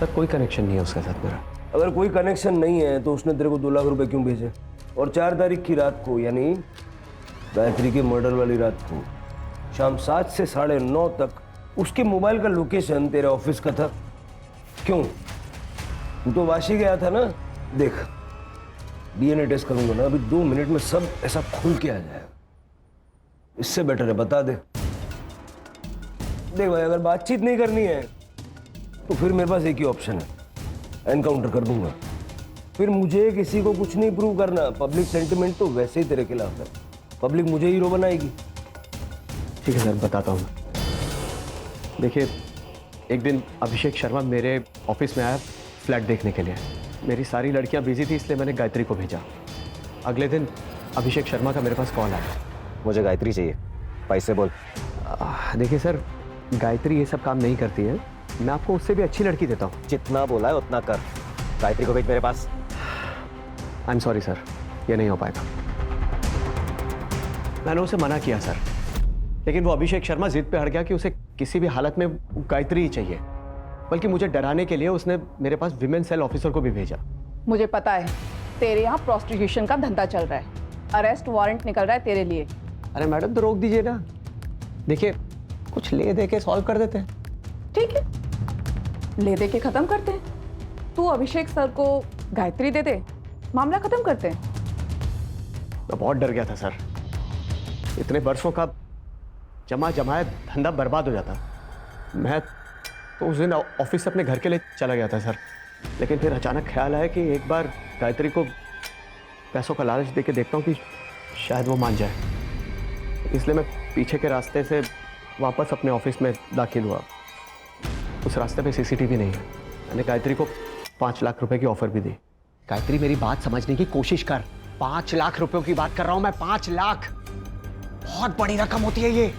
Speaker 12: सर, कोई कनेक्शन नहीं है उसके साथ मेरा।
Speaker 2: अगर कोई कनेक्शन नहीं है तो उसने तेरे को 2 लाख रुपए क्यों भेजे? और 4 तारीख की रात को, यानी गायत्री के मर्डर वाली रात को, शाम 7 से 9:30 तक उसके मोबाइल का लोकेशन तेरे ऑफिस का था। क्यों? तू तो वाशी गया था ना? देख, DNA टेस्ट करूंगा ना, अभी 2 मिनट में सब ऐसा खुल के आ जाएगा। इससे बेटर है बता दे। देख भाई, अगर बातचीत नहीं करनी है तो फिर मेरे पास एक ही ऑप्शन है, एनकाउंटर कर दूंगा। फिर मुझे किसी को कुछ नहीं प्रूव करना। पब्लिक सेंटिमेंट तो वैसे ही तेरे खिलाफ है, पब्लिक मुझे हीरो बनाएगी।
Speaker 12: ठीक है सर, बताता हूँ। देखिए, एक दिन अभिषेक शर्मा मेरे ऑफिस में आया फ्लैट देखने के लिए। मेरी सारी लड़कियां बिजी थी, इसलिए मैंने गायत्री को भेजा। अगले दिन अभिषेक शर्मा का मेरे पास कॉल आया।
Speaker 15: मुझे गायत्री चाहिए, पैसे बोल।
Speaker 12: देखिए सर, गायत्री ये सब काम नहीं करती है, मैं आपको उससे भी अच्छी लड़की देता हूँ।
Speaker 15: जितना बोला है उतना कर। गायत्री को भेज मेरे पास।
Speaker 12: आई एम सॉरी सर, ये नहीं हो पाएगा। मैंने उसे मना किया सर, लेकिन वो अभिषेक शर्मा जिद पे अड़ गया कि उसे किसी भी हालत में गायत्री ही चाहिए। बल्कि मुझे डराने के लिए उसने मेरे पास विमेन सेल ऑफिसर को भी भेजा।
Speaker 20: मुझे पता है तेरे यहाँ प्रोस्टिट्यूशन का धंधा चल रहा है, अरेस्ट वारंट निकल रहा है तेरे लिए।
Speaker 12: अरे मैडम, तो रोक दीजिए ना। देखिए, कुछ ले दे के सॉल्व कर देते हैं।
Speaker 20: ठीक है, ले दे के खत्म करते हैं। तू अभिषेक सर को गायत्री दे दे, मामला खत्म करते हैं।
Speaker 12: मैं बहुत डर गया था सर, इतने वर्षों का जमा जमाया धंधा बर्बाद हो जाता। मैं तो उस दिन ऑफिस से अपने घर के लिए चला गया था सर, लेकिन फिर अचानक ख्याल आया कि एक बार गायत्री को पैसों का लालच दे के देखता हूँ कि शायद वो मान जाए। इसलिए मैं पीछे के रास्ते से वापस अपने ऑफिस में दाखिल हुआ। उस रास्ते पे CCTV नहीं है। मैंने गायत्री को 5 लाख रुपए की ऑफर भी दी। गायत्री, मेरी बात समझने की कोशिश कर। 5 लाख रुपयों की बात कर रहा हूं मैं। 5 लाख बहुत बड़ी रकम होती है, ये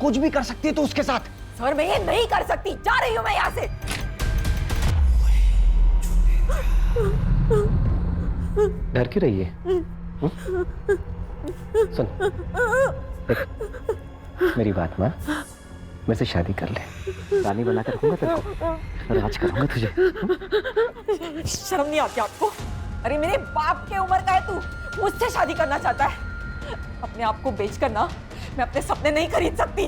Speaker 12: कुछ भी कर सकती है तो उसके साथ।
Speaker 3: सर, मैं ये नहीं कर सकती, जा रही हूँ मैं यहाँ से।
Speaker 15: डर क्यों रही है? सुन, देख, मेरी बात मान, मेरे से शादी कर ले। रानी बनाकर रखूंगा तेरे को, राज करूंगा तुझे।
Speaker 3: शर्म नहीं आती आपको? अरे मेरे बाप के उम्र का है तू, मुझसे शादी करना चाहता है? अपने आप को बेचकर ना मैं अपने सपने नहीं खरीद सकती।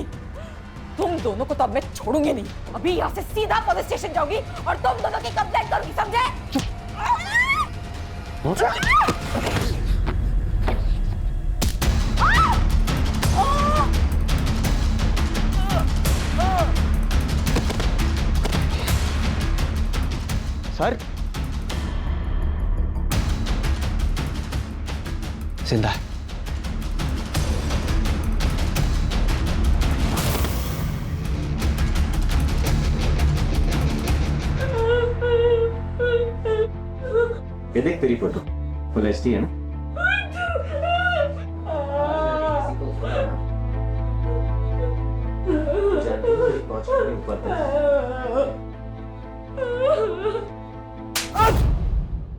Speaker 3: तुम दोनों को तो अब मैं छोड़ूंगी नहीं। अभी यहाँ से सीधा पुलिस स्टेशन जाऊंगी और तुम दोनों की कंप्लेंट करूंगी, समझे?
Speaker 12: सर, जिंदा है।
Speaker 15: ये देख तेरी फोटो, फुल एचडी है ना?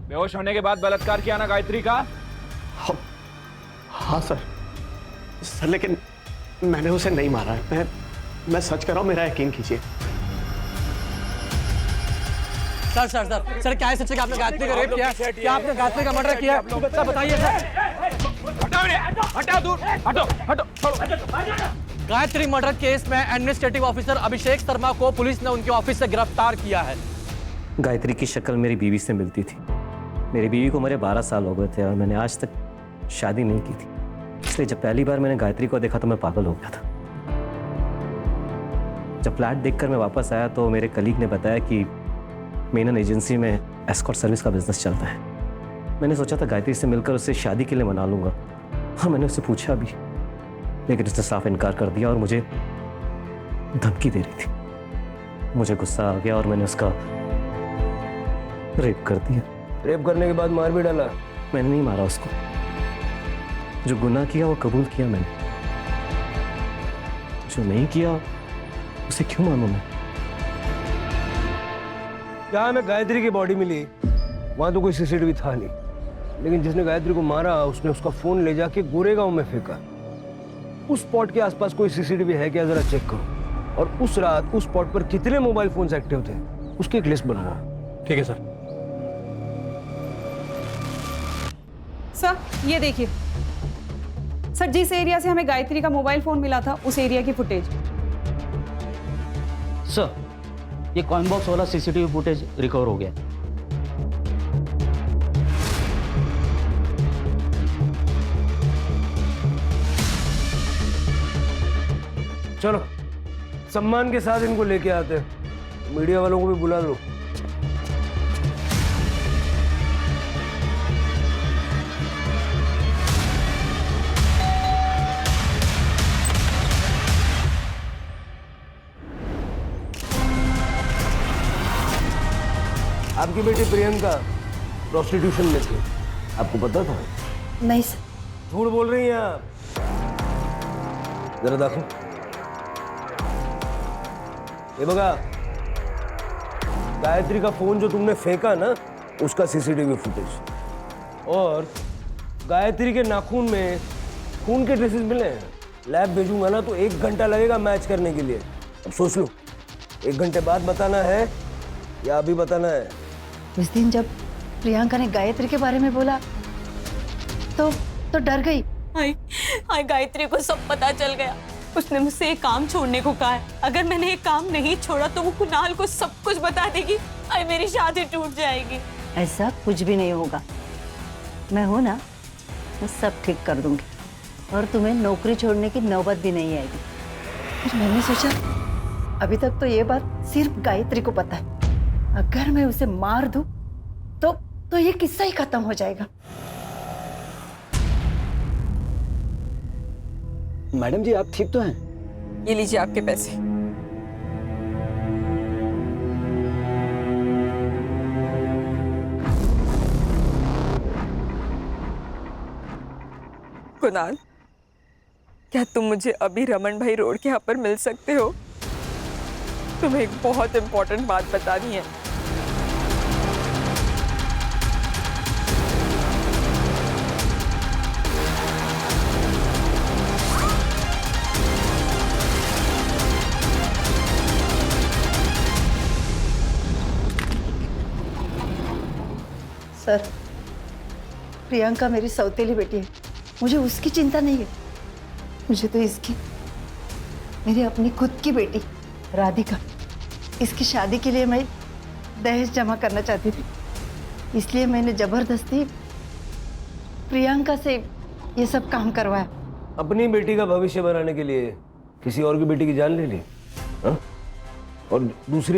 Speaker 4: बेहोश होने के बाद बलात्कार किया ना गायत्री का?
Speaker 12: हाँ सर, लेकिन मैंने उसे नहीं मारा है। मैं सच कर रहा हूँ, मेरा यकीन कीजिए।
Speaker 6: सर सर सर सर, क्या है सच? आपने गायत्री का रेप किया? क्या आपने गायत्री का मर्डर किया? सर बताइए सर।
Speaker 7: हटाओ दूर, हटो हटो।
Speaker 6: गायत्री मर्डर केस में एडमिनिस्ट्रेटिव ऑफिसर अभिषेक शर्मा को पुलिस ने उनके ऑफिस से गिरफ्तार किया है।
Speaker 15: गायत्री की शक्ल मेरी बीवी से मिलती थी, मेरी बीवी को मरे 12 साल हो गए थे और मैंने आज तक शादी नहीं की थी। इसलिए जब पहली बार मैंने गायत्री को देखा तो मैं पागल हो गया था। जब फ्लैट देखकर मैं वापस आया तो मेरे कलीग ने बताया कि मेनन एजेंसी में एस्कॉर्ट सर्विस का बिजनेस चलता है। मैंने सोचा था गायत्री से मिलकर उससे शादी के लिए मना लूंगा और मैंने उससे पूछा भी, लेकिन उसने साफ इनकार कर दिया और मुझे धमकी दे रही थी। मुझे गुस्सा आ गया और मैंने उसका रेप कर दिया।
Speaker 2: रेप करने के बाद मार भी डाला?
Speaker 15: मैंने नहीं मारा उसको, जो गुनाह किया वो कबूल किया मैंने, जो नहीं किया उसे क्यों मानूं मैं?
Speaker 2: क्या हमें गायत्री की बॉडी मिली, वहां तो कोई सीसीटीवी था नहीं, लेकिन जिसने गायत्री को मारा उसने उसका फोन ले जाके गोरेगांव में फेंका। उस स्पॉट के आसपास कोई सीसीटीवी है क्या, जरा चेक करो। और उस रात उस स्पॉट पर कितने मोबाइल फोन्स एक्टिव थे उसकी एक लिस्ट बनवाओ।
Speaker 4: ठीक है सर।
Speaker 20: सर ये देखिए सर, जिस एरिया से हमें गायत्री का मोबाइल फोन मिला था उस एरिया की फुटेज।
Speaker 1: सर, ये कॉइन बॉक्स वाला सीसीटीवी फुटेज रिकवर हो गया।
Speaker 2: चलो सम्मान के साथ इनको लेके आते हैं, मीडिया वालों को भी बुला लो। आपकी बेटी प्रियंका प्रोस्टिट्यूशन में थी, आपको पता था?
Speaker 3: नहीं सर।
Speaker 2: झूठ बोल रही हैं आप। जरा देखो, ये बघा, गायत्री का फोन जो तुमने फेंका ना उसका सीसीटीवी फुटेज, और गायत्री के नाखून में खून के ट्रेसेस मिले हैं। लैब भेजूंगा ना तो 1 घंटा लगेगा मैच करने के लिए। अब सोच लो, 1 घंटे बाद बताना है या अभी बताना है?
Speaker 3: उस दिन जब प्रियंका ने गायत्री के बारे में बोला तो डर गई।
Speaker 14: हाय गायत्री को सब पता चल गया। उसने मुझसे एक काम छोड़ने को कहा है। अगर मैंने एक काम नहीं छोड़ा तो वो कुणाल को सब कुछ बता देगी। हाय मेरी शादी टूट जाएगी।
Speaker 3: ऐसा कुछ भी नहीं होगा, मैं हूं ना, मैं सब ठीक कर दूंगी और तुम्हें नौकरी छोड़ने की नौबत भी नहीं आएगी। फिर मैंने सोचा अभी तक तो ये बात सिर्फ गायत्री को पता है, अगर मैं उसे मार दूं तो ये किस्सा ही खत्म हो जाएगा।
Speaker 16: मैडम जी आप ठीक तो हैं?
Speaker 20: ये लीजिए आपके पैसे।
Speaker 21: कुणाल, क्या तुम मुझे अभी रमन भाई रोड के यहाँ पर मिल सकते हो? तुम्हें एक बहुत इंपॉर्टेंट बात बतानी है।
Speaker 3: सर, प्रियंका मेरी सौतेली बेटी है, मुझे उसकी चिंता नहीं है, मुझे तो इसकी, मेरी अपनी खुद की बेटी राधिका, इसकी शादी के लिए मैं दहेज जमा करना चाहती थी, इसलिए मैंने जबरदस्ती प्रियंका से ये सब काम करवाया।
Speaker 2: अपनी बेटी का भविष्य बनाने के लिए किसी और की बेटी की जान ले ली, हाँ? और दूसरी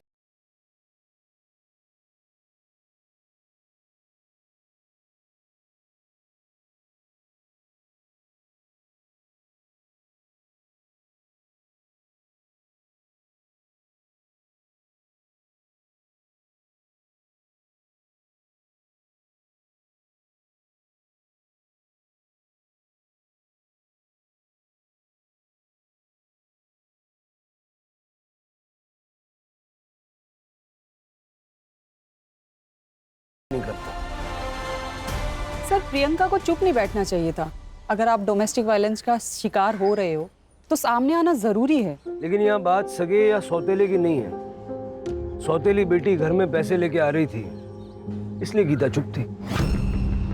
Speaker 2: नहीं करता।
Speaker 20: सर प्रियंका को चुप नहीं बैठना चाहिए था। अगर आप डोमेस्टिक वायलेंस का शिकार हो रहे हो तो सामने आना जरूरी है।
Speaker 2: लेकिन यहाँ बात सगे या सौतेले की नहीं है। सौतेली बेटी घर में पैसे लेके आ रही थी, इसलिए गीता चुप थी।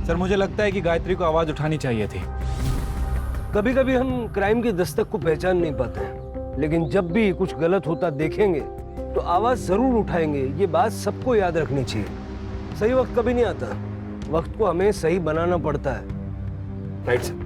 Speaker 4: सर मुझे लगता है कि गायत्री को आवाज उठानी चाहिए थी।
Speaker 2: कभी कभी हम क्राइम की दस्तक को पहचान नहीं पाते हैं, लेकिन जब भी कुछ गलत होता देखेंगे तो आवाज जरूर उठाएंगे। ये बात सबको याद रखनी चाहिए। सही वक्त कभी नहीं आता, वक्त को हमें सही बनाना पड़ता है।
Speaker 7: Right sir.